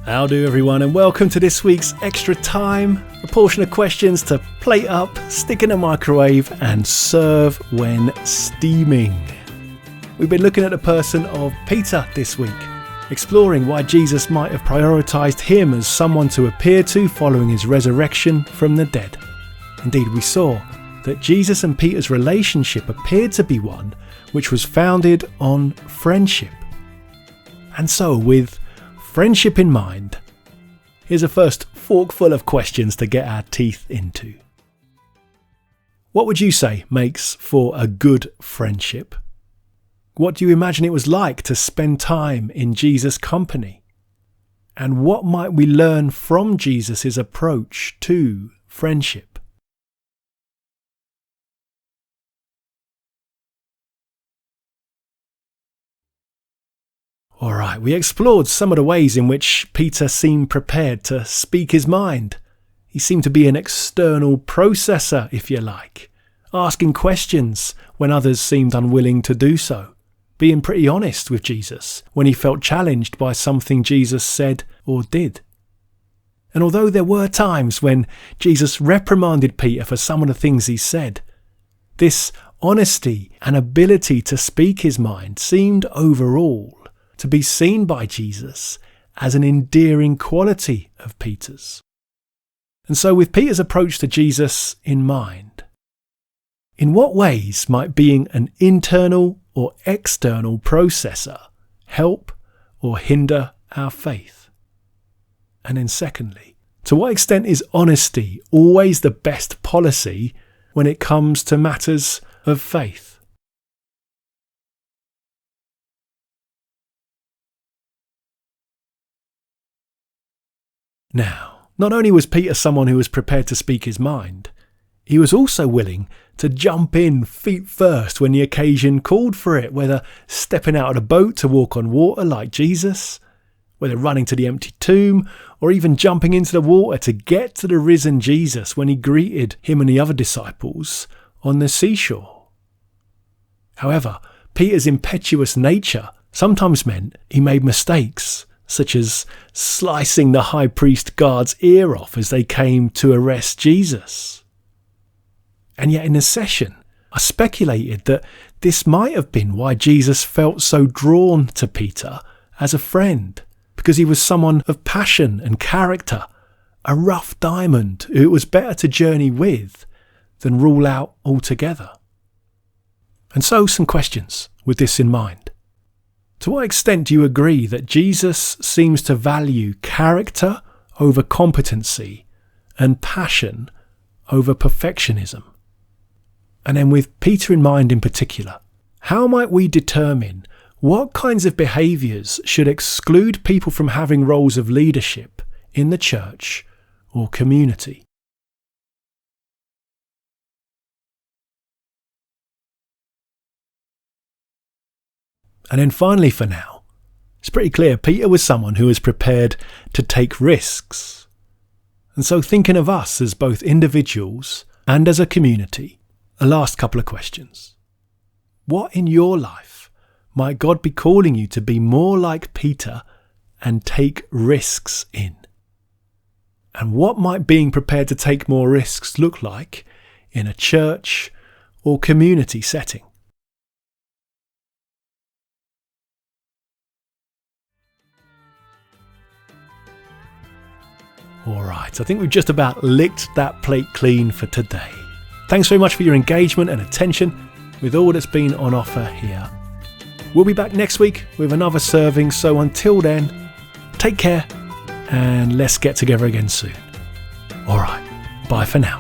How'll do, everyone, and welcome to this week's Extra Time, a portion of questions to plate up, stick in a microwave and serve when steaming. We've been looking at the person of Peter this week, exploring why Jesus might have prioritised him as someone to appear to following his resurrection from the dead. Indeed, we saw that Jesus and Peter's relationship appeared to be one which was founded on friendship. And so, with friendship in mind, here's a first forkful of questions to get our teeth into. What would you say makes for a good friendship? What do you imagine it was like to spend time in Jesus' company? And what might we learn from Jesus' approach to friendship? Alright, we explored some of the ways in which Peter seemed prepared to speak his mind. He seemed to be an external processor, if you like, asking questions when others seemed unwilling to do so, being pretty honest with Jesus when he felt challenged by something Jesus said or did. And although there were times when Jesus reprimanded Peter for some of the things he said, this honesty and ability to speak his mind seemed overall to be seen by Jesus as an endearing quality of Peter's. And so, with Peter's approach to Jesus in mind, in what ways might being an internal or external processor help or hinder our faith? And then secondly, to what extent is honesty always the best policy when it comes to matters of faith? Now, not only was Peter someone who was prepared to speak his mind, he was also willing to jump in feet first when the occasion called for it, whether stepping out of the boat to walk on water like Jesus, whether running to the empty tomb, or even jumping into the water to get to the risen Jesus when he greeted him and the other disciples on the seashore. However, Peter's impetuous nature sometimes meant he made mistakes, such as slicing the high priest guard's ear off as they came to arrest Jesus. And yet in the session, I speculated that this might have been why Jesus felt so drawn to Peter as a friend, because he was someone of passion and character, a rough diamond who it was better to journey with than rule out altogether. And so some questions with this in mind. To what extent do you agree that Jesus seems to value character over competency and passion over perfectionism? And then with Peter in mind in particular, how might we determine what kinds of behaviours should exclude people from having roles of leadership in the church or community? And then finally for now, it's pretty clear Peter was someone who was prepared to take risks. And so thinking of us as both individuals and as a community, a last couple of questions. What in your life might God be calling you to be more like Peter and take risks in? And what might being prepared to take more risks look like in a church or community setting? Alright, I think we've just about licked that plate clean for today. Thanks very much for your engagement and attention with all that's been on offer here. We'll be back next week with another serving, so until then, take care and let's get together again soon. Alright, bye for now.